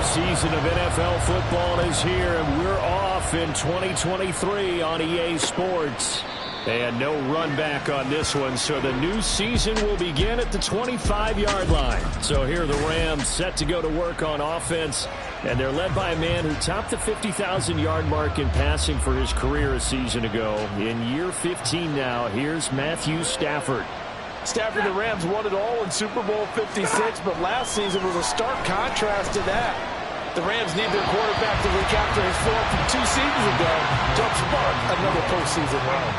season of NFL football is here, and we're off in 2023 on EA Sports. And no run back on this one, so the new season will begin at the 25-yard line. So here are the Rams set to go to work on offense, and they're led by a man who topped the 50,000-yard mark in passing for his career a season ago. In year 15 now, here's Matthew Stafford. Stafford, the Rams won it all in Super Bowl 56, but last season was a stark contrast to that. The Rams need their quarterback to recapture his form from 2 seasons ago to spark another postseason run.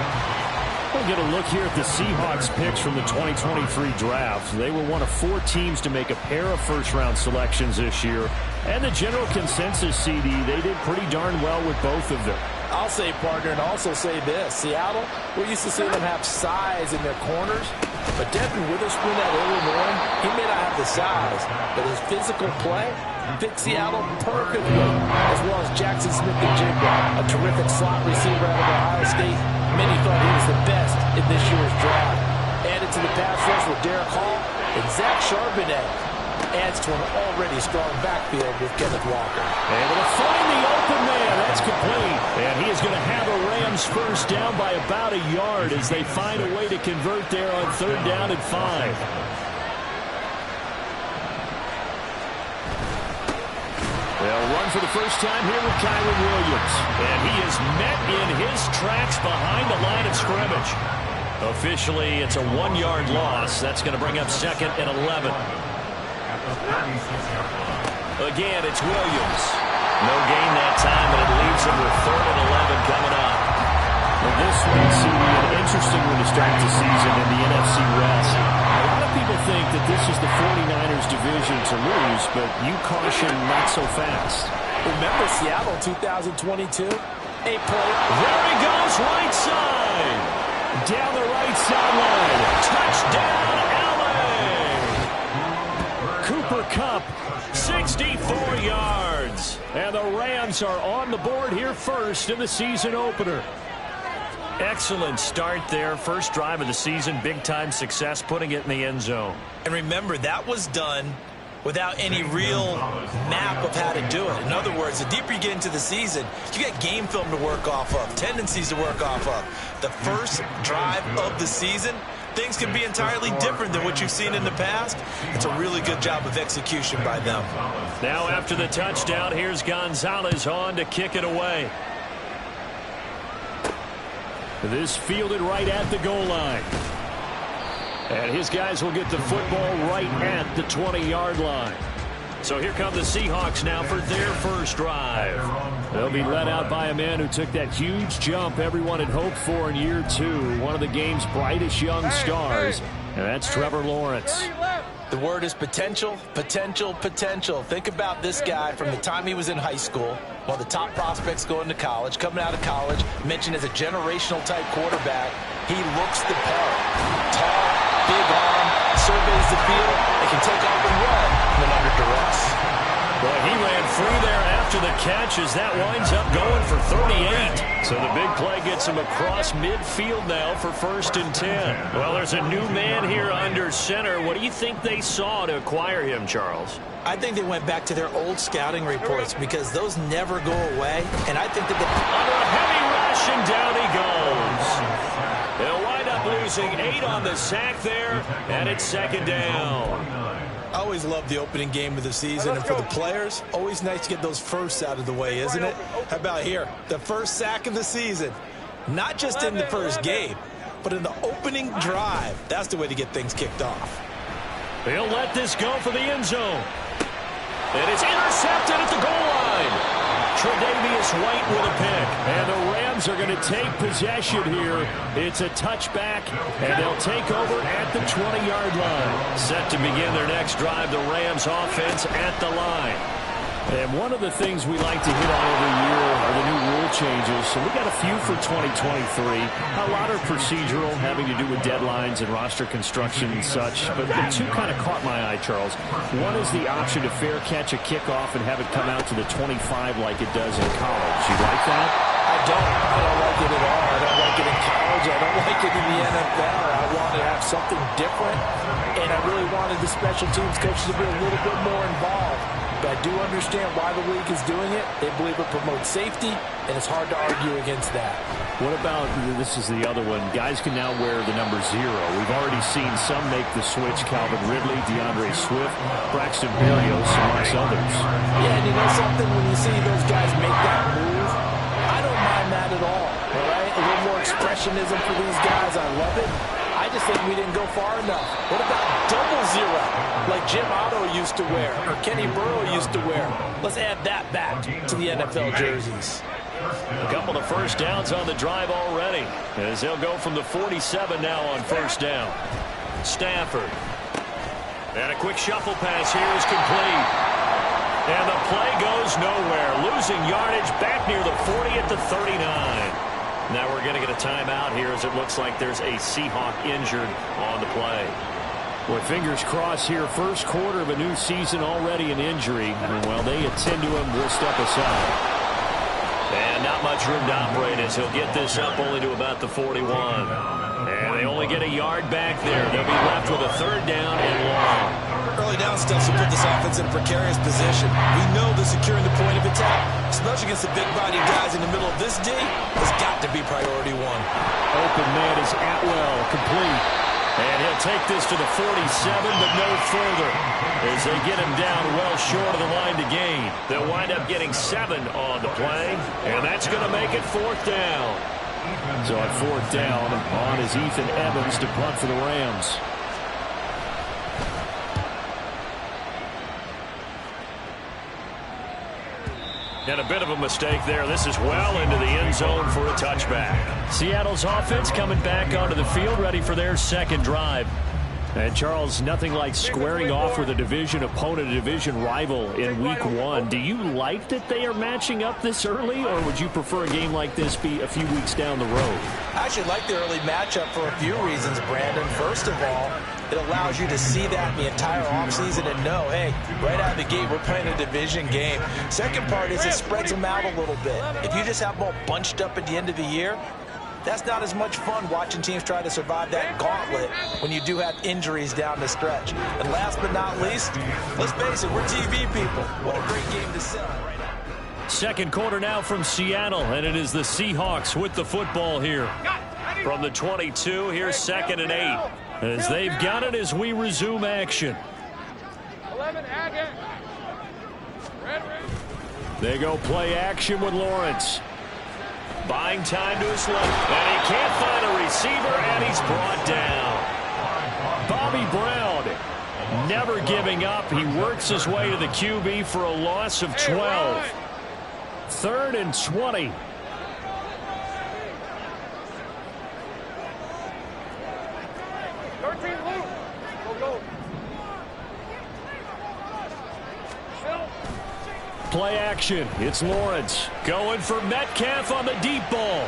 We'll get a look here at the Seahawks picks from the 2023 draft. They were one of 4 teams to make a pair of first-round selections this year. And the general consensus, CD, they did pretty darn well with both of them. I'll say, partner, and also say this. Seattle, we're used to seeing them have size in their corners. But Devin Witherspoon at Illinois, he may not have the size, but his physical play fit Seattle perfectly, as well as Jackson Smith-Njigba, a terrific slot receiver out of Ohio State. Many thought he was the best in this year's draft. Added to the pass rush with Derek Hall and Zach Charbonnet. Adds to an already strong backfield with Kenneth Walker. Able to find the open man. That's complete. And he is going to have a Rams first down by about a yard as they find a way to convert there on 3rd down and 5. They'll run for the first time here with Kyren Williams. And he is met in his tracks behind the line of scrimmage. Officially, it's a 1-yard loss. That's going to bring up 2nd and 11. Again, it's Williams. No gain that time, and it leaves him with 3rd and 11 coming up. Well, this one seems to be an interesting one to start the season in the NFC West. A lot of people think that this is the 49ers division to lose, but you caution not so fast. Remember Seattle 2022? A play. There he goes, right side. Down the right sideline. Touchdown, Cooper Kupp, 64 yards. And the Rams are on the board here first in the season opener. Excellent start there. First drive of the season, big-time success, putting it in the end zone. And remember, that was done without any real map of how to do it. In other words, the deeper you get into the season, you got game film to work off of, tendencies to work off of. The first drive of the season, things can be entirely different than what you've seen in the past. It's a really good job of execution by them. Now after the touchdown, here's Gonzalez on to kick it away. This fielded right at the goal line. And his guys will get the football right at the 20-yard line. So here come the Seahawks now for their first drive. They'll be led out by a man who took that huge jump everyone had hoped for in year 2. One of the game's brightest young stars. And that's Trevor Lawrence. The word is potential, potential, potential. Think about this guy from the time he was in high school, one of the top prospects going to college, coming out of college, mentioned as a generational type quarterback. He looks the part. Tall, big arm, surveys the field, and can take off and run when under duress. Well, he ran free there after the catch as that winds up going for 38. So the big play gets him across midfield now for 1st and 10. Well, there's a new man here under center. What do you think they saw to acquire him, Charles? I think they went back to their old scouting reports because those never go away. And I think that under a heavy rush, and down he goes. They'll wind up losing 8 on the sack there, and it's 2nd down. I always love the opening game of the season, and for the players, always nice to get those firsts out of the way, isn't it? How about here? The first sack of the season. Not just in the first game, but in the opening drive. That's the way to get things kicked off. They'll let this go for the end zone. And it's intercepted at the goal line. Tre'Davious White with a pick. And the Rams are going to take possession here. It's a touchback, and they'll take over at the 20-yard line. Set to begin their next drive, the Rams offense at the line. And one of the things we like to hit on every year are the new rule changes. So we got a few for 2023. A lot are procedural, having to do with deadlines and roster construction and such. But the 2 kind of caught my eye, Charles. One is the option to fair catch a kickoff and have it come out to the 25 like it does in college. You like that? I don't like it at all. I don't like it in college. I don't like it in the NFL. I want to have something different. And I really wanted the special teams coaches to be a little bit more involved. but I do understand why the league is doing it. They believe it promotes safety, and it's hard to argue against that. What about, this is the other one, guys can now wear the number 0. We've already seen some make the switch, Calvin Ridley, DeAndre Swift, Braxton Berrios, amongst others. Yeah, and you know something? When you see those guys make that move, I don't mind that at all right? A little more expressionism for these guys. I love it. I just think we didn't go far enough. What about double 0, like Jim Otto used to wear, or Kenny Burrow used to wear? Let's add that back to the NFL jerseys. A couple of first downs on the drive already, as they'll go from the 47 now on first down. Stafford. And a quick shuffle pass here is complete. And the play goes nowhere. Losing yardage back near the 40 at the 39. Now we're going to get a timeout here as it looks like there's a Seahawk injured on the play. Boy, fingers crossed here. First quarter of a new season, already an injury. And while they attend to him, we'll step aside. And not much room to operate as he'll get this up only to about the 41. And they only get a yard back there. They'll be left with a third down and long. Early down steps will put this offense in a precarious position. We know that securing the point of attack, especially against the big-body guys in the middle of this D, has got to be priority 1. Open man is Atwell, complete. And he'll take this to the 47, but no further, as they get him down well short of the line to gain. They'll wind up getting 7 on the play, and that's going to make it 4th down. So at 4th down, on is Ethan Evans to punt for the Rams. And a bit of a mistake there. This is well into the end zone for a touchback. Seattle's offense coming back onto the field, ready for their second drive. And Charles, nothing like squaring off with a division opponent, a division rival in week 1. Do you like that they are matching up this early, or would you prefer a game like this be a few weeks down the road? I actually like the early matchup for a few reasons, Brandon. First of all, it allows you to see that the entire offseason and know, hey, right out of the gate, we're playing a division game. Second part is it spreads them out a little bit. If you just have them all bunched up at the end of the year, that's not as much fun watching teams try to survive that gauntlet when you do have injuries down the stretch. And last but not least, let's face it, we're TV people. What a great game to sell right now. Second quarter now from Seattle, and it is the Seahawks with the football here. From the 22, here's 2nd and 8. As they've got it as we resume action. 11, They go play action with Lawrence. Buying time to his left, and he can't find a receiver, and he's brought down. Bobby Brown never giving up. He works his way to the QB for a loss of 12. 3rd and 20. Play action. It's Lawrence going for Metcalf on the deep ball.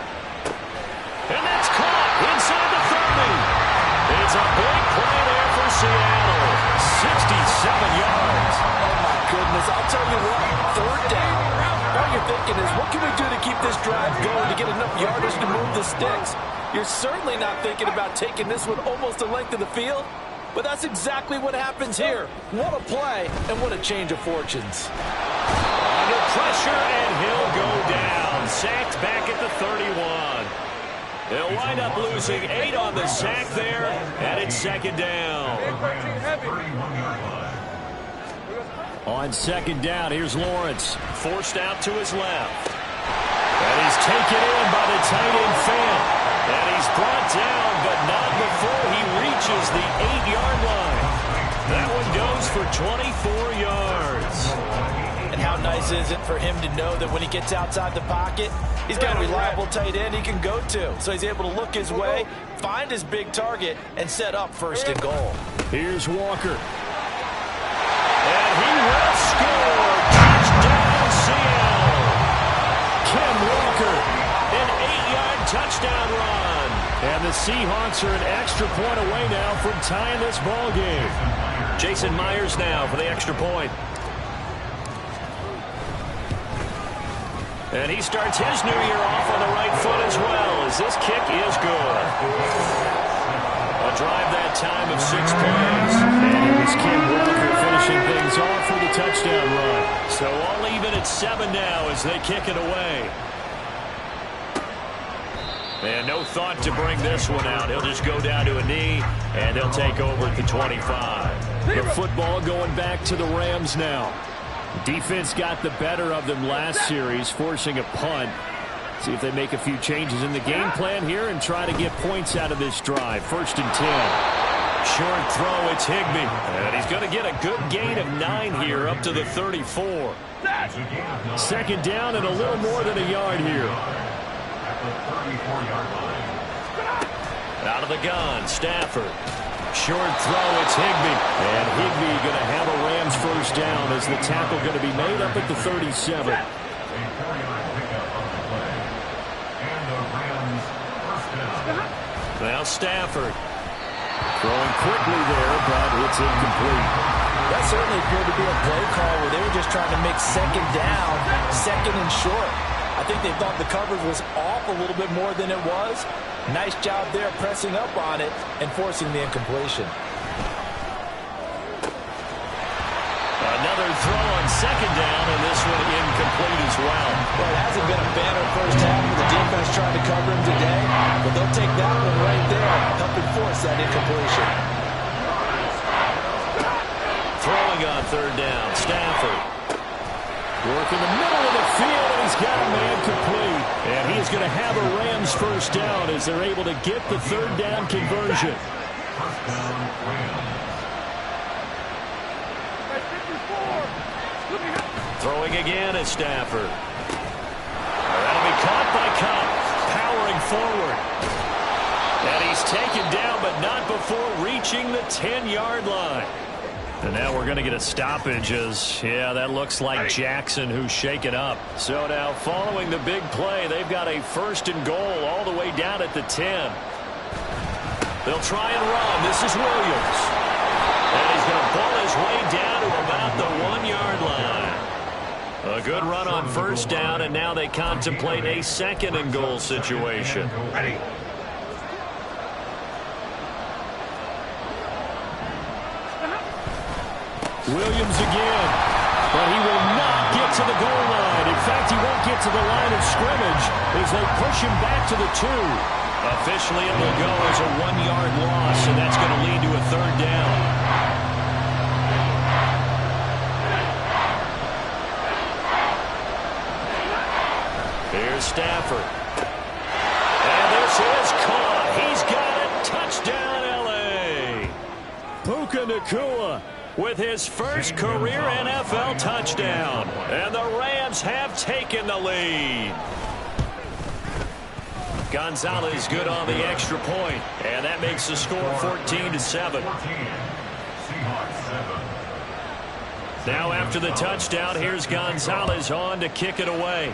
And that's caught inside the 30. It's a big play there for Seattle. 67 yards. Oh, my goodness. I'll tell you what, 3rd down. All you're thinking is, what can we do to keep this drive going to get enough yardage to move the sticks? You're certainly not thinking about taking this one almost the length of the field. But that's exactly what happens here. What a play, and what a change of fortunes. Under pressure, and he'll go down. Sacked back at the 31. They'll wind up losing 8 on the sack there, and it's 2nd down. On 2nd down, here's Lawrence. Forced out to his left. And he's taken in by the tight end Fant. And he's brought down, but not before he reaches the 8-yard line. That one goes for 24 yards. And how nice is it for him to know that when he gets outside the pocket, he's got a reliable tight end he can go to. So he's able to look his way, find his big target, and set up 1st and goal. Here's Walker. And he will score. Touchdown, Seattle. Ken Walker, an 8-yard touchdown run. And the Seahawks are an extra point away now from tying this ball game. Jason Myers now for the extra point. And he starts his new year off on the right foot as well, as this kick is good. A drive that time of 6 plays. And it was Ken Walker finishing things things off for the touchdown run. So all even at 7 now as they kick it away. And no thought to bring this one out. He'll just go down to a knee, and they'll take over at the 25. The football going back to the Rams now. Defense got the better of them last series, forcing a punt. See if they make a few changes in the game plan here and try to get points out of this drive. 1st and 10. Short throw, it's Higbee. And he's going to get a good gain of 9 here up to the 34. 2nd down and a little more than a yard here. Out of the gun, Stafford. Short throw, it's Higbee. And Higbee going to have a Rams 1st down as the tackle going to be made up at the 37. Now Stafford. Throwing quickly there, but it's incomplete. That certainly appeared to be a play call where they were just trying to make 2nd down, 2nd and short. I think they thought the coverage was off a little bit more than it was. Nice job there pressing up on it and forcing the incompletion. Another throw on 2nd down, and this one incomplete as well. Well, it hasn't been a banner first half for the defense trying to cover him today, but they'll take that one right there, helping force that incompletion. Throwing on 3rd down, Stafford. Work in the middle of the field, and he's got a man complete. And he's going to have a Rams 1st down as they're able to get the 3rd down conversion. Throwing again is Stafford. That'll be caught by Cup, powering forward. And he's taken down, but not before reaching the 10-yard line. And now we're going to get a stoppage as, yeah, that looks like Jackson who's shaken up. So now following the big play, they've got a 1st and goal all the way down at the 10. They'll try and run. This is Williams. And he's going to pull his way down to about the 1-yard line. A good run on 1st down, and now they contemplate a 2nd and goal situation. Ready. Williams again, but he will not get to the goal line. In fact, he won't get to the line of scrimmage as they push him back to the 2. Officially, it will go as a 1-yard loss, and that's going to lead to a 3rd down. Here's Stafford. And this is caught. He's got it. Touchdown, L.A. Puka Nacua with his 1st career NFL touchdown. And the Rams have taken the lead. Gonzalez good on the extra point, and that makes the score 14-7. Now after the touchdown, here's Gonzalez on to kick it away.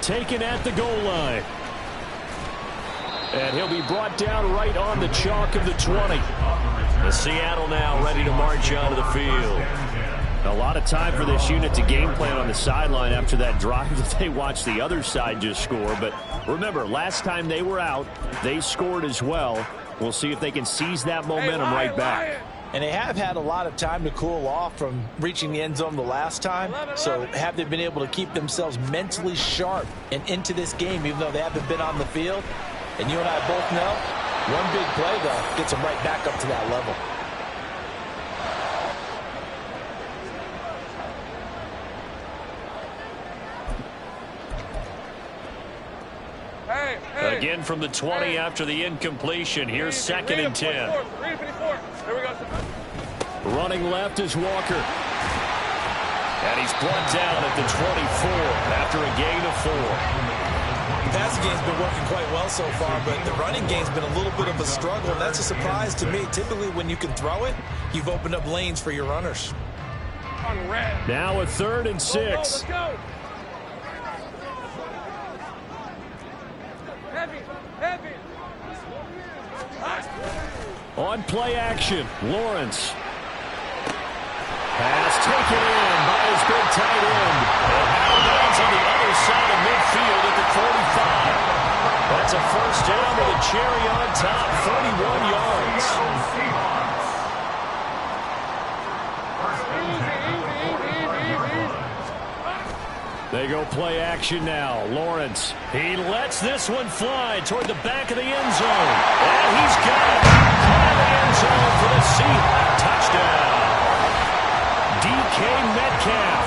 Taken at the goal line. And he'll be brought down right on the chalk of the 20. The Seattle now ready to march onto the field. A lot of time for this unit to game plan on the sideline after that drive that they watched the other side just score. But remember, last time they were out, they scored as well. We'll see if they can seize that momentum right back. And they have had a lot of time to cool off from reaching the end zone the last time. So have they been able to keep themselves mentally sharp and into this game, even though they haven't been on the field? And you and I both know, one big play, though, gets them right back up to that level. Again from the 20 after the incompletion. Here's 2nd and 10. Here we go. Running left is Walker. And he's brought down at the 24 after a gain of 4. The passing game's been working quite well so far, but the running game's been a little bit of a struggle, and that's a surprise to me. Typically, when you can throw it, you've opened up lanes for your runners. Now a 3rd and 6. Let's go. Heavy. On play action, Lawrence. Pass taken in by his big tight end. And now lands on the other side of midfield at the 45. That's a 1st down with a cherry on top, 31 yards. They go play action now. Lawrence, he lets this one fly toward the back of the end zone. And he's got it. Caught in the end zone for the Seahawks touchdown. DK Metcalf,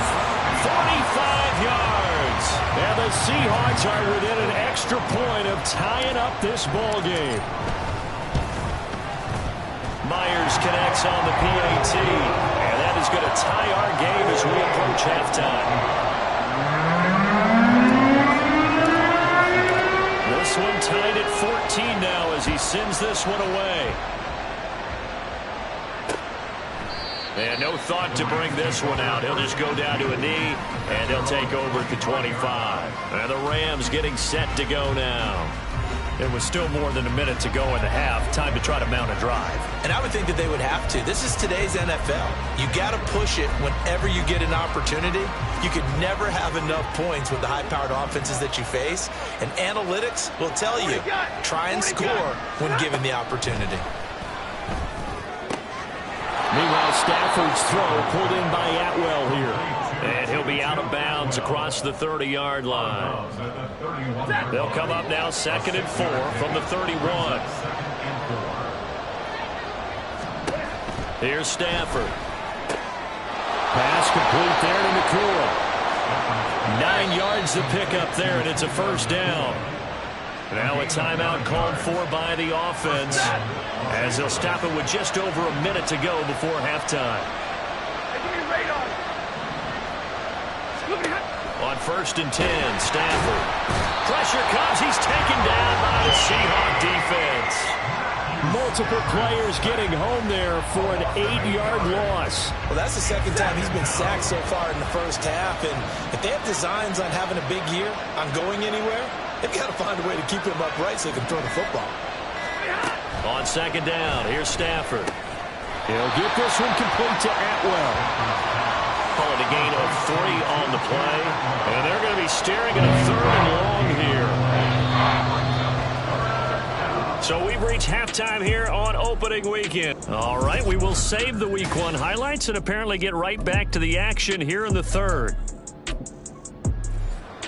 45 yards. And the Seahawks are within an extra point of tying up this ball game. Myers connects on the PAT. And that is going to tie our game as we approach halftime. This one tied at 14 now as he sends this one away. And no thought to bring this one out. He'll just go down to a knee, and he'll take over at the 25. And the Rams getting set to go now. It was still more than a minute to go in the half. Time to try to mount a drive. And I would think that they would have to. This is today's NFL. You got to push it whenever you get an opportunity. You could never have enough points with the high-powered offenses that you face. And analytics will tell you, try and score when given the opportunity. Meanwhile, Stafford's throw pulled in by Atwell here. And he'll be out of bounds across the 30-yard line. They'll come up now 2nd and 4 from the 31. Here's Stafford. Pass complete there to Nakua. 9 yards to pick up there, and it's a first down. Now a timeout called for by the offense as they'll stop it with just over a minute to go before halftime. On 1st and 10, Stafford. Pressure comes. He's taken down by the Seahawk defense. Multiple players getting home there for an 8-yard loss. Well, that's the second time he's been sacked so far in the first half. And if they have designs on having a big year, on going anywhere, they've got to find a way to keep him upright so they can throw the football. On 2nd down, here's Stafford. He'll get this one complete to Atwell. Call it a gain of 3 on the play. And they're going to be staring at a 3rd and long here. So we've reached halftime here on opening weekend. All right, we will save the Week 1 highlights and apparently get right back to the action here in the 3rd.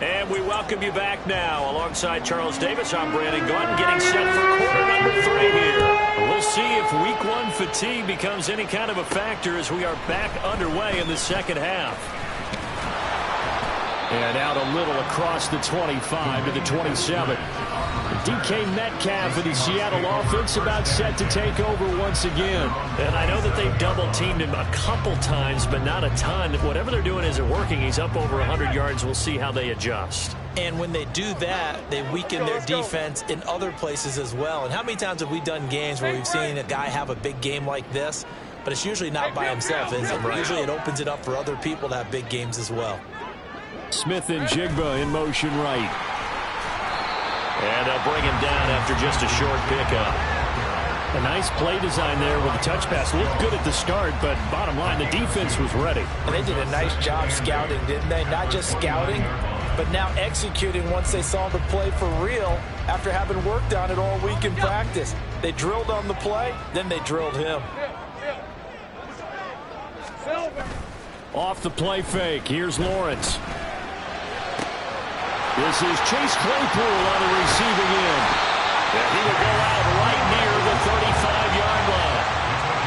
And we welcome you back now. Alongside Charles Davis, I'm Brandon Gordon, getting set for quarter number 3 here. We'll see if Week 1 fatigue becomes any kind of a factor as we are back underway in the second half. And out a little across the 25 to the 27. DK Metcalf of the Seattle offense about set to take over once again. And I know that they've double-teamed him a couple times, but not a ton. Whatever they're doing isn't working. He's up over 100 yards. We'll see how they adjust. And when they do that, they weaken their defense in other places as well. And how many times have we done games where we've seen a guy have a big game like this, but it's usually not by himself, is it? Usually it opens it up for other people to have big games as well. Smith and Jigba in motion right. And they'll bring him down after just a short pickup. A nice play design there with the touch pass. Looked good at the start, but bottom line, the defense was ready. And they did a nice job scouting, didn't they? Not just scouting, but now executing once they saw the play for real after having worked on it all week in practice. They drilled on the play, then they drilled him. Off the play fake, here's Lawrence. This is Chase Claypool on the receiving end. And he will go out right near the 35-yard line.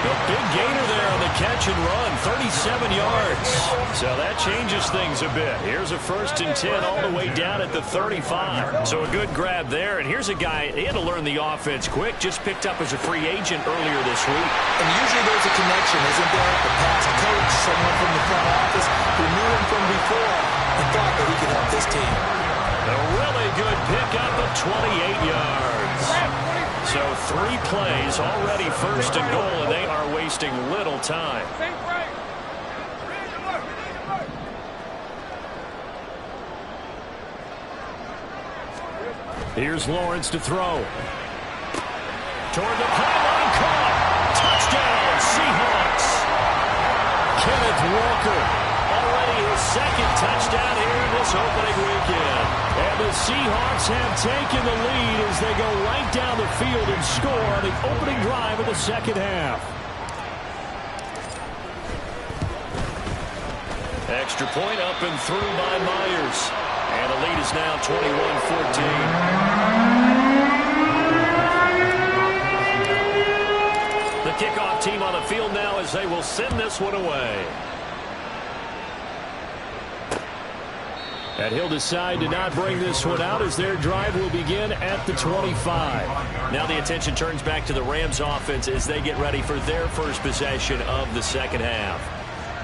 A big gainer there on the catch and run, 37 yards. So that changes things a bit. Here's a 1st and 10 all the way down at the 35. So a good grab there. And here's a guy, he had to learn the offense quick, just picked up as a free agent earlier this week. And usually there's a connection, isn't there? The past coach, someone from the front office who knew him from before and thought that he could help this team. A really good pickup of 28 yards. So 3 plays already 1st and goal, and they are wasting little time. Here's Lawrence to throw. Toward the pylon, caught. Touchdown, Seahawks. Kenneth Walker, already his 2nd touchdown here in this opening weekend. And the Seahawks have taken the lead as they go right down the field and score on the opening drive of the second half. Extra point up and through by Myers. And the lead is now 21-14. The kickoff team on the field now as they will send this one away. And he'll decide to not bring this one out as their drive will begin at the 25. Now the attention turns back to the Rams offense as they get ready for their first possession of the second half.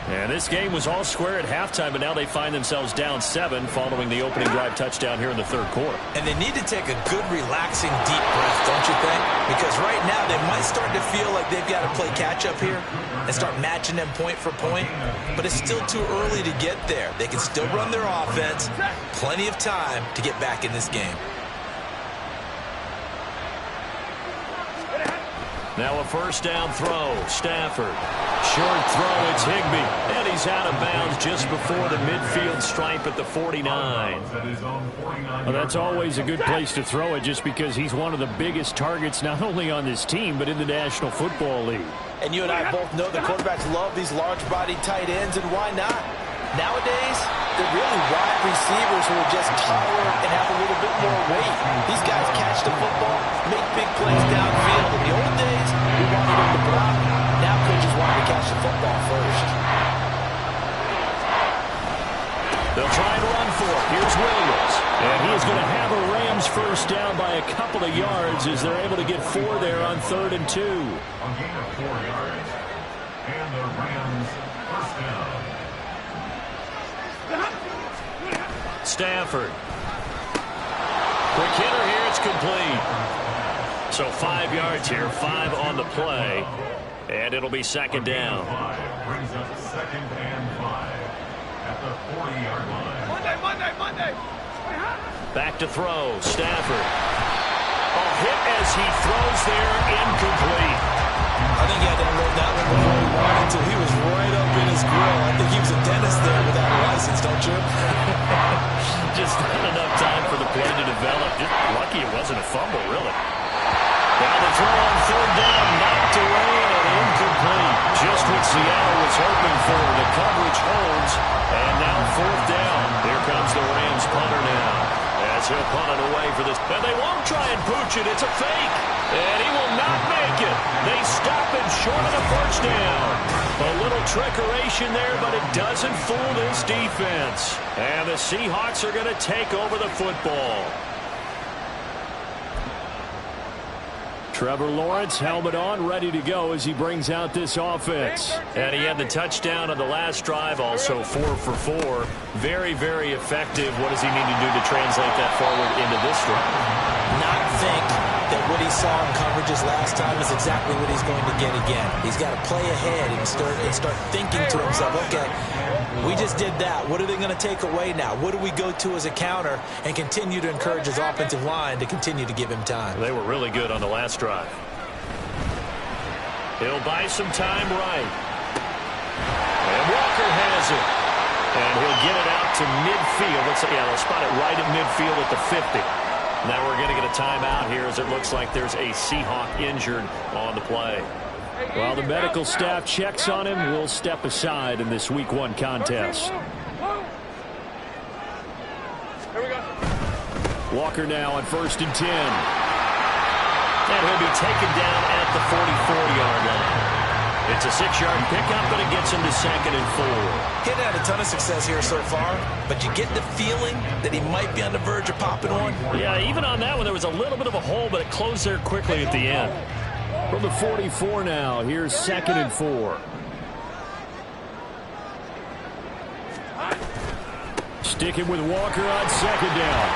And this game was all square at halftime, but now they find themselves down 7 following the opening drive touchdown here in the third quarter. And they need to take a good, relaxing, deep breath, don't you think? Because right now they might start to feel like they've got to play catch-up here and start matching them point for point. But it's still too early to get there. They can still run their offense. Plenty of time to get back in this game. Now a first down throw. Stafford. Short throw. It's Higbee. And he's out of bounds just before the midfield stripe at the 49. Well, that's always a good place to throw it just because he's one of the biggest targets not only on this team but in the National Football League. And you and I both know the quarterbacks love these large-bodied tight ends, and why not? Nowadays, they're really wide receivers who are just taller and have a little bit more weight. These guys catch the football, make big plays downfield. In the old days, we wanted them to block. Now coaches want to catch the football first. They'll try and run for it. Here's Williams. And he is going to have a Rams first down by a couple of yards as they're able to get 4 there on 3rd and 2. A gain of 4 yards. And the Rams first down. Stafford. Quick hitter here. It's complete. So 5 yards here. 5 on the play. And it'll be second down. Brings up 2nd and 5 at the 40-yard line. Monday. Back to throw. Stafford. A hit as he throws there. Incomplete. I think he had to unload that one before he wanted until he was right up in his grill. I think he was a dentist there without a license, don't you? Just not enough time for the play to develop. Just lucky it wasn't a fumble, really. Now the throw on 3rd down, knocked away and incomplete. Just what Seattle was hoping for. The coverage holds, and now 4th down. Here comes the Rams punter now. As he'll punt it away for this. And they won't try and pooch it. It's a fake. And he will not make it. They stop him short of the first down. A little trickeration there, but it doesn't fool this defense. And the Seahawks are going to take over the football. Trevor Lawrence, helmet on, ready to go as he brings out this offense. And he had the touchdown on the last drive, also 4 for 4. Very, very effective. What does he need to do to translate that forward into this drive? Not think that what he saw in coverages last time is exactly what he's going to get again. He's got to play ahead and start thinking to himself, okay, we just did that. What are they going to take away now? What do we go to as a counter? And continue to encourage his offensive line to continue to give him time. They were really good on the last drive. He'll buy some time right. And Walker has it. And he'll get it out to midfield. They'll spot it right at midfield at the 50. Now we're going to get a timeout here as it looks like there's a Seahawk injured on the play. While the medical staff checks on him, we'll step aside in this Week 1 contest. Here we go. Walker now on 1st and 10. And he'll be taken down at the 44-yard line. It's a 6-yard pickup, but it gets him to 2nd and 4. He hadn't had a ton of success here so far, but you get the feeling that he might be on the verge of popping one. Yeah, even on that one, there was a little bit of a hole, but it closed there quickly at the end. From the 44 now, here's 2nd and 4. Sticking with Walker on 2nd down.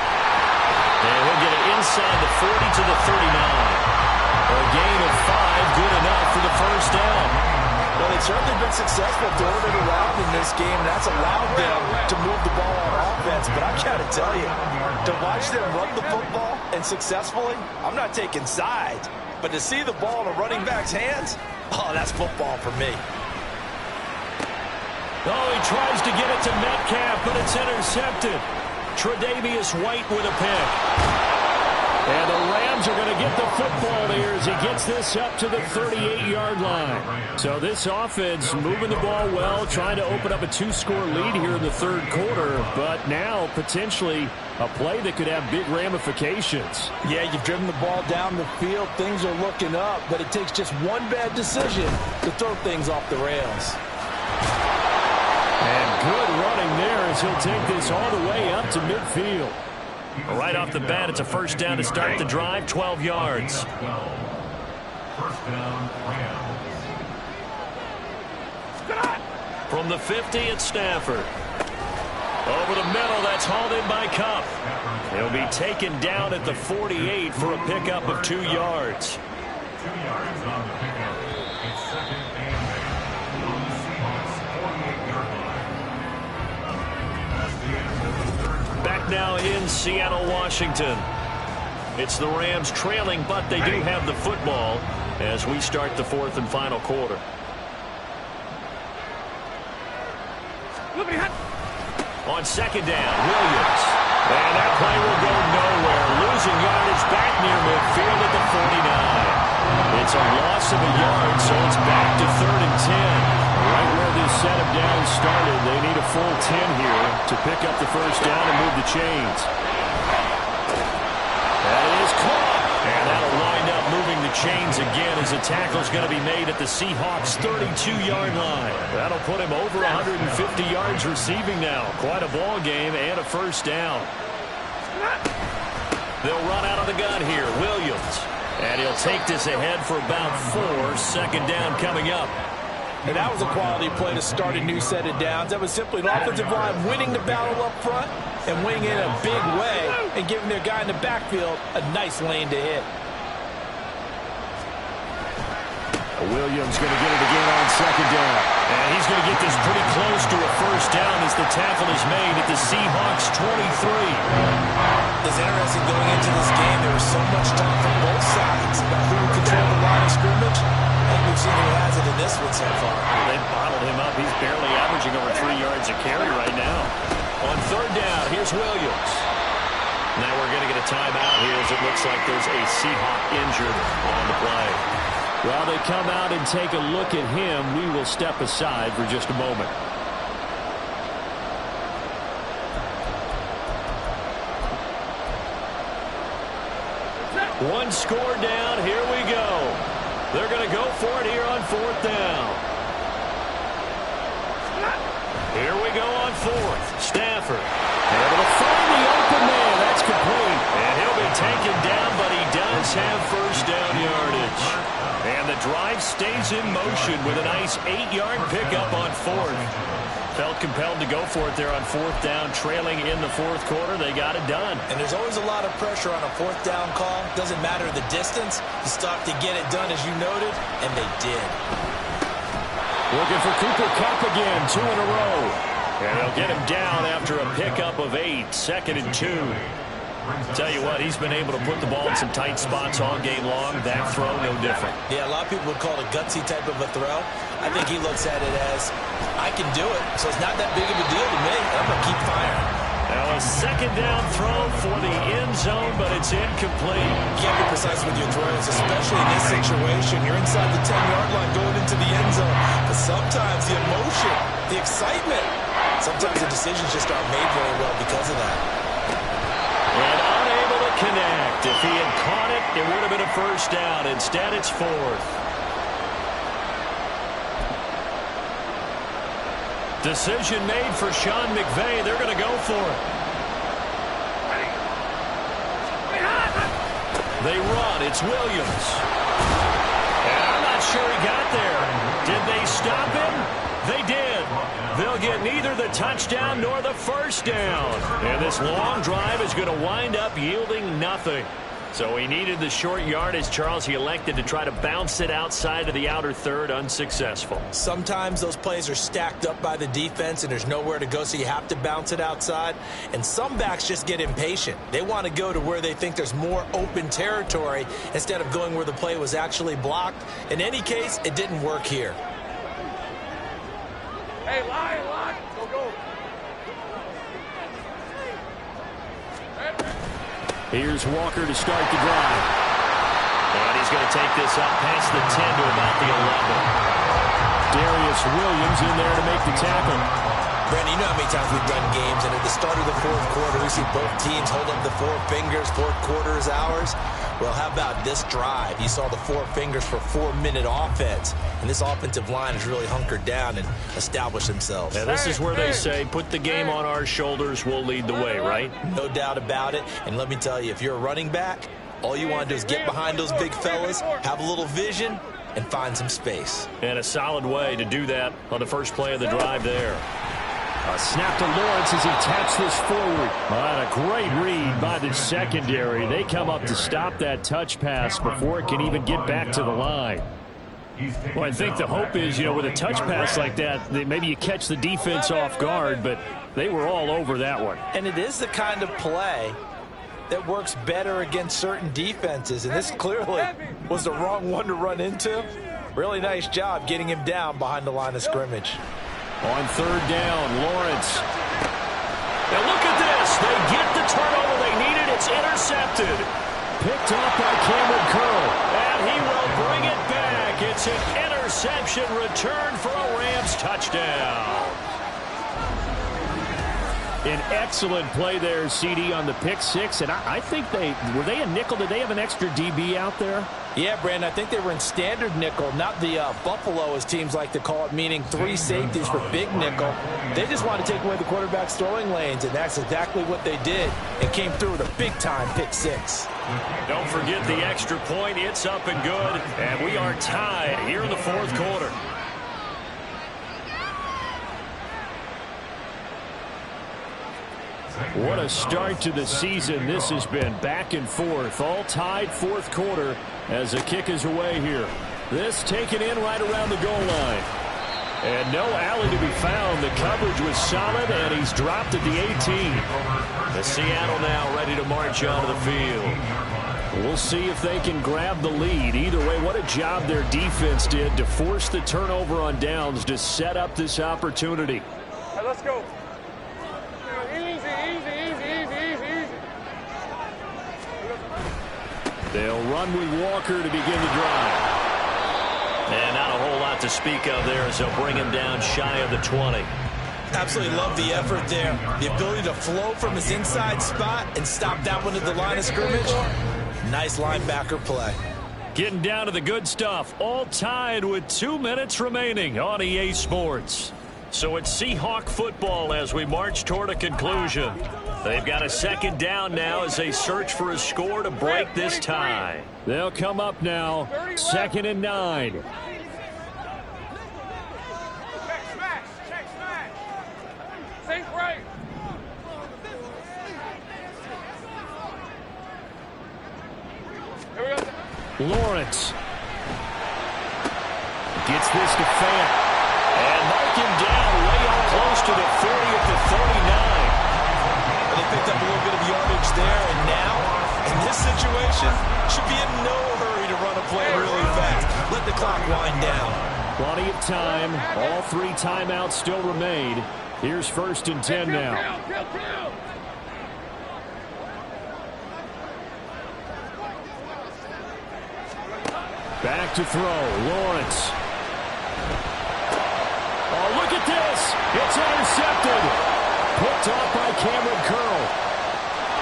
And he'll get it inside the 40 to the 39. A gain of 5, good enough for the first down. Well, they've certainly been successful throwing it around in this game, and that's allowed them to move the ball on offense. But I've got to tell you, to watch them run the football and successfully, I'm not taking sides. But to see the ball in a running back's hands, oh, that's football for me. Oh, he tries to get it to Metcalf, but it's intercepted. Tre'Davious White with a pick. And the Rams are going to get the football here as he gets this up to the 38-yard line. So this offense moving the ball well, trying to open up a 2-score lead here in the third quarter, but now potentially a play that could have big ramifications. Yeah, you've driven the ball down the field. Things are looking up, but it takes just one bad decision to throw things off the rails. And good running there as he'll take this all the way up to midfield. Right off the bat, it's a first down to start the drive, 12 yards. First down, Rams. From the 50, it's Stafford. Over the middle, that's hauled in by Cup. He'll be taken down at the 48 for a pickup of 2 yards. 2 yards on the pickup. It's second and 8 on the Seahawks 48-yard line. That's the end of the third. Back now in Seattle, Washington. It's the Rams trailing, but they do have the football as we start the fourth and final quarter. On second down, Williams. And that play will go nowhere. Losing yardage back near midfield at the 49. It's a loss of a yard, so it's back to 3rd and 10. Right where this set of downs started, they need a full 10 here to pick up the first down and move the chains. That is caught. And that'll wind up moving the chains again as a tackle's going to be made at the Seahawks' 32-yard line. That'll put him over 150 yards receiving now. Quite a ball game and a first down. They'll run out of the gun here. Williams. And he'll take this ahead for about 4. Second down coming up. And that was a quality play to start a new set of downs. That was simply an offensive line winning the battle up front and winning in a big way and giving their guy in the backfield a nice lane to hit. Williams going to get it again on second down. And he's going to get this pretty close to a first down as the tackle is made at the Seahawks' 23. It's interesting going into this game. There was so much talk from both sides about who would control the line of scrimmage. I think we've seen who has it in this one so far. They've bottled him up. He's barely averaging over 3 yards a carry right now. On third down, here's Williams. Now we're going to get a timeout here as it looks like there's a Seahawk injured on the play. While they come out and take a look at him, we will step aside for just a moment. One score down. Here we go. They're going to go for it here on fourth down. Here we go on fourth. Stafford able to find the open man. That's complete. And he'll be taken down, but he does have first down yardage. And the drive stays in motion with a nice 8-yard pickup on fourth. Felt compelled to go for it there on fourth down, trailing in the fourth quarter. They got it done. And there's always a lot of pressure on a fourth down call. Doesn't matter the distance. You stop to get it done, as you noted, and they did. Looking for Cooper Kupp again, 2 in a row. And they'll get him down after a pickup of 8, 2nd and 2. Tell you what, he's been able to put the ball in some tight spots all game long. That throw, no different. Yeah, a lot of people would call it a gutsy type of a throw. I think he looks at it as, I can do it, so it's not that big of a deal to me. I'm going to keep firing. Now a second down throw for the end zone, but it's incomplete. You can't be precise with your throws, especially in this situation. You're inside the 10-yard line going into the end zone. But sometimes the emotion, the excitement, sometimes the decisions just aren't made very well because of that. And unable to connect. If he had caught it, it would have been a first down. Instead, it's fourth. Decision made for Sean McVay. They're going to go for it. They run. It's Williams. And I'm not sure he got there. Did they stop him? They did. They'll get neither the touchdown nor the first down. And this long drive is going to wind up yielding nothing. So he needed the short yardage, Charles. He elected to try to bounce it outside of the outer third, unsuccessful. Sometimes those plays are stacked up by the defense and there's nowhere to go, so you have to bounce it outside. And some backs just get impatient. They want to go to where they think there's more open territory instead of going where the play was actually blocked. In any case, it didn't work here. Hey, line, line. Go, go. Here's Walker to start the drive. And he's going to take this up past the 10 to about the 11. Darius Williams in there to make the tackle. Brandon, you know how many times we've done games, and at the start of the fourth quarter, we see both teams hold up the four fingers, fourth quarter is ours. Well, how about this drive? You saw the four fingers for 4-minute offense, and this offensive line has really hunkered down and established themselves. And this is where they say, put the game on our shoulders, we'll lead the way, right? No doubt about it, and let me tell you, if you're a running back, all you want to do is get behind those big fellas, have a little vision, and find some space. And a solid way to do that on the first play of the drive there. A snap to Lawrence as he taps this forward. And a great read by the secondary. They come up to stop that touch pass before it can even get back to the line. Well, I think the hope is, with a touch pass like that maybe you catch the defense off guard, but they were all over that one. And it is the kind of play that works better against certain defenses, and this clearly was the wrong one to run into. Really nice job getting him down behind the line of scrimmage. On third down, Lawrence. Now look at this. They get the turnover they needed. It's intercepted. Picked off by Cameron Curl. And he will bring it back. It's an interception return for a Rams touchdown. An excellent play there, CD, on the pick six. And I think were they a nickel? Did they have an extra DB out there? Yeah, Brandon, I think they were in standard nickel, not the Buffalo, as teams like to call it, meaning 3 safeties for big nickel. They just want to take away the quarterback's throwing lanes, and that's exactly what they did. It came through with a big-time pick six. Don't forget the extra point. It's up and good, and we are tied here in the fourth quarter. What a start to the season this has been. Back and forth, all tied fourth quarter as the kick is away here. This taken in right around the goal line. And no alley to be found. The coverage was solid, and he's dropped at the 18. The Seattle now ready to march onto the field. We'll see if they can grab the lead. Either way, what a job their defense did to force the turnover on downs to set up this opportunity. Hey, let's go. They'll run with Walker to begin the drive. And not a whole lot to speak of there as they'll bring him down shy of the 20. Absolutely love the effort there. The ability to flow from his inside spot and stop that one at the line of scrimmage. Nice linebacker play. Getting down to the good stuff. All tied with 2 minutes remaining on EA Sports. So it's Seahawk football as we march toward a conclusion. They've got a second down now as they search for a score to break this tie. They'll come up now, 2nd and 9. Check smash. Safe right. Here we go. Lawrence gets this to Fant. And mark him down way up close to the 40 at the 39. They picked up a little bit of yardage there, and now, in this situation, should be in no hurry to run a play really fast. Let the clock wind down. Plenty of time. All 3 timeouts still remain. Here's 1st and 10 now. Back to throw. Lawrence. Oh, look at this. It's intercepted. Picked off by Cameron Curl.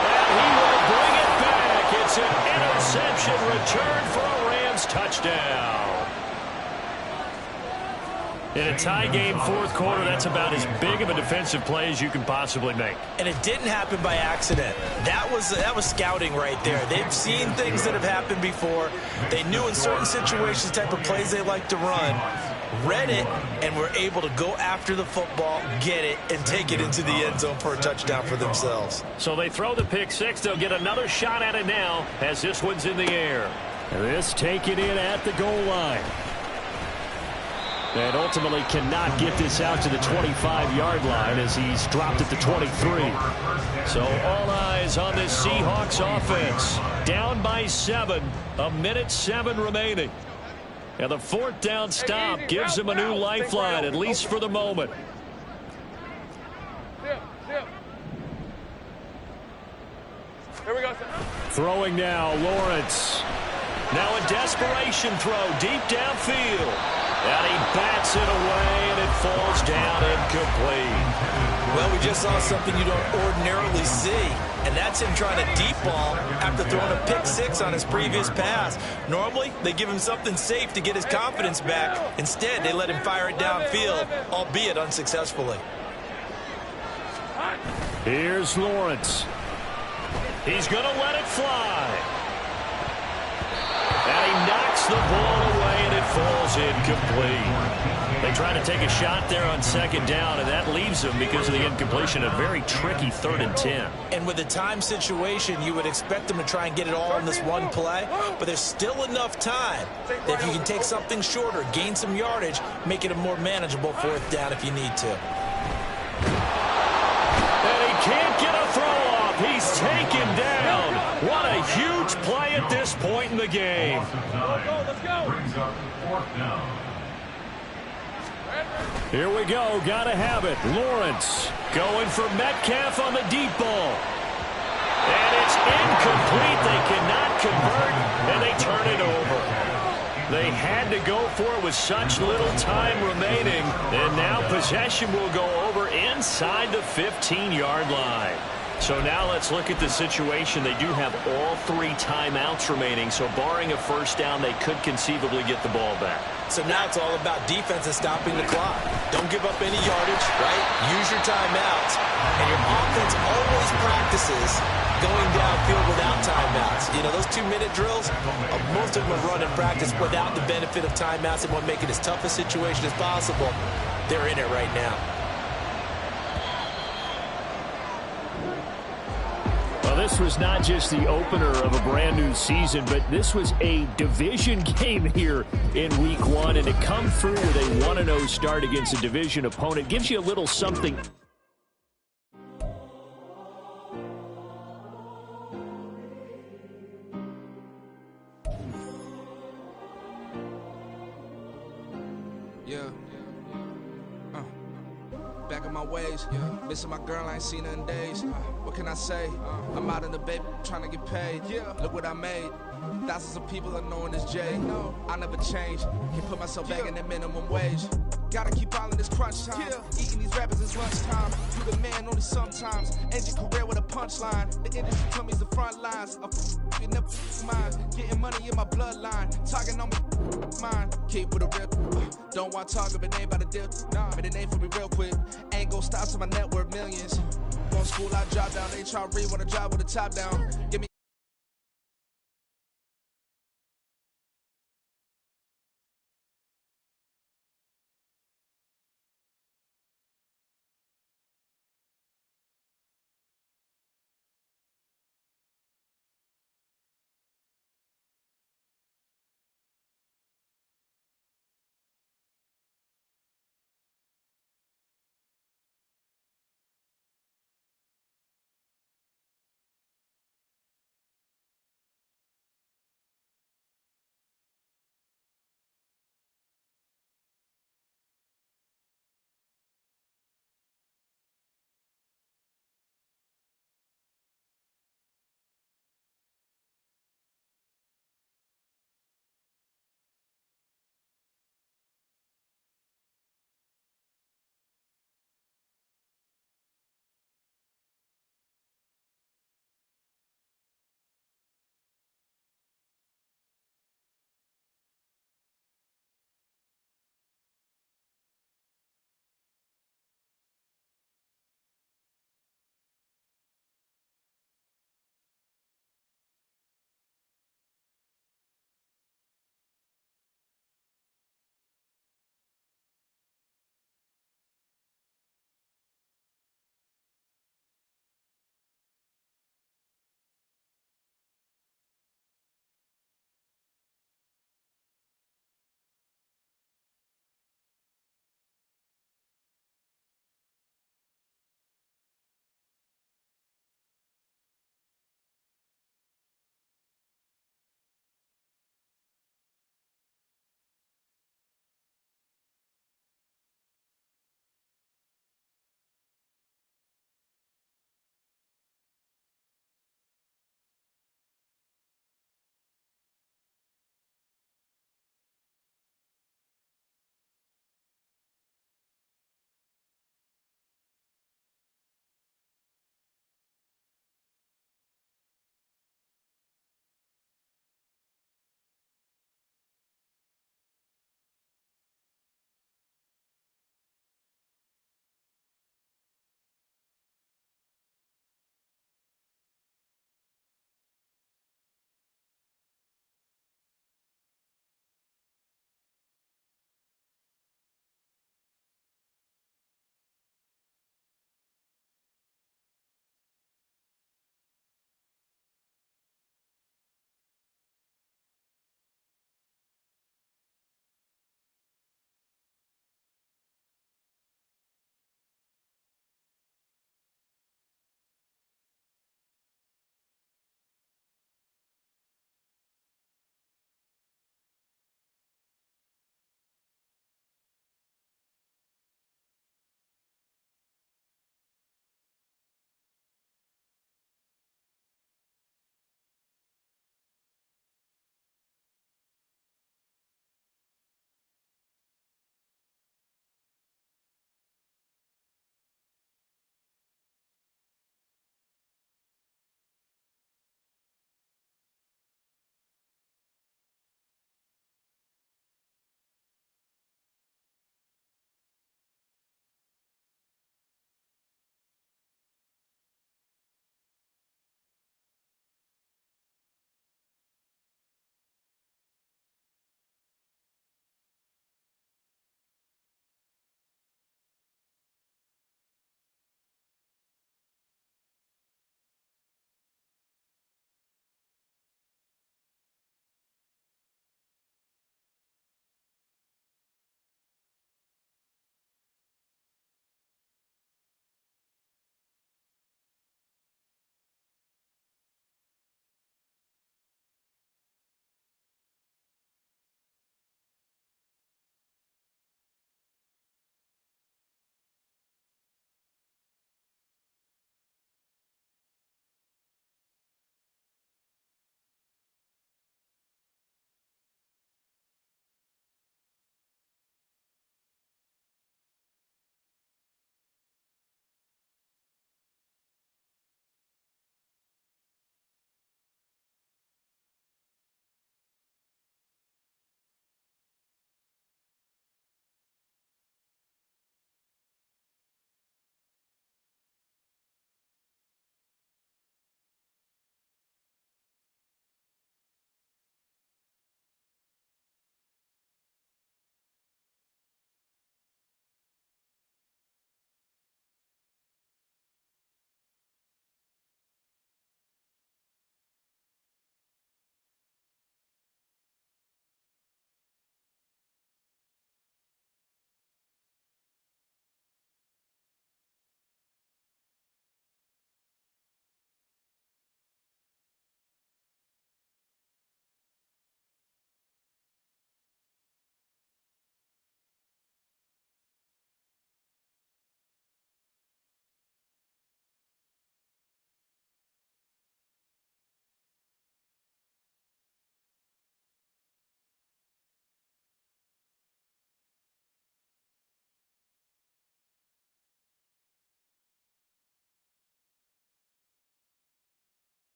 And he will bring it back. It's an interception return for a Rams touchdown. In a tie game fourth quarter, that's about as big of a defensive play as you can possibly make. And it didn't happen by accident. That was scouting right there. They've seen things that have happened before. They knew in certain situations the type of plays they like to run. Read it, and were able to go after the football, get it, and take it into the end zone for a touchdown for themselves. So they throw the pick six. They'll get another shot at it now as this one's in the air. This taken in at the goal line. And ultimately cannot get this out to the 25-yard line as he's dropped at the 23. So all eyes on this Seahawks offense. Down by 7. 1:07 remaining. And the 4th down stop gives him a new lifeline, at least for the moment. Here we go. Throwing now, Lawrence. Now a desperation throw deep downfield. And he bats it away, and it falls down incomplete. Well, we just saw something you don't ordinarily see, and that's him trying to deep ball after throwing a pick six on his previous pass. Normally, they give him something safe to get his confidence back. Instead, they let him fire it downfield, albeit unsuccessfully. Here's Lawrence. He's going to let it fly. And he knocks the ball away, and it falls incomplete. They try to take a shot there on second down, and that leaves them, because of the incompletion, a very tricky 3rd and 10. And with the time situation, you would expect them to try and get it all in this one play, but there's still enough time that if you can take something shorter, gain some yardage, make it a more manageable 4th down if you need to. And he can't get a throw off. He's taken down. What a huge play at this point in the game. Let's go. Brings up 4th down. Here we go. Got to have it. Lawrence Going for Metcalf on the deep ball. And it's incomplete. They cannot convert, and they turn it over. They had to go for it with such little time remaining. And now possession will go over inside the 15-yard line. So now let's look at the situation. They do have all 3 timeouts remaining, so barring a 1st down, they could conceivably get the ball back. So now it's all about defense and stopping the clock. Don't give up any yardage, right? Use your timeouts. And your offense always practices going downfield without timeouts. You know, those 2-minute drills, most of them are run in practice without the benefit of timeouts and want to make it as tough a situation as possible. They're in it right now. Well, this was not just the opener of a brand new season, but this was a division game here in week 1. And to come through with a 1-0 start against a division opponent gives you a little something. Yeah. Back in my ways, missing my girl, I ain't seen her in days. What can I say? I'm out in the baby, trying to get paid. Look what I made. Thousands of people are knowing as Jay. I never change. Can put myself back in the minimum wage. Gotta keep all in this crunch time. Eating these rappers is lunchtime. You the man only sometimes. End your career with a punchline. The industry told me it's the front lines. You never mine. Getting money in my bloodline. Talking on me, mine. Keep with a real. Don't want to talk if it ain't about the deal. Made a name for me real quick. Ain't gon' stop till my net worth millions. Going to school, I drop down. They try to read when I drive with the top down.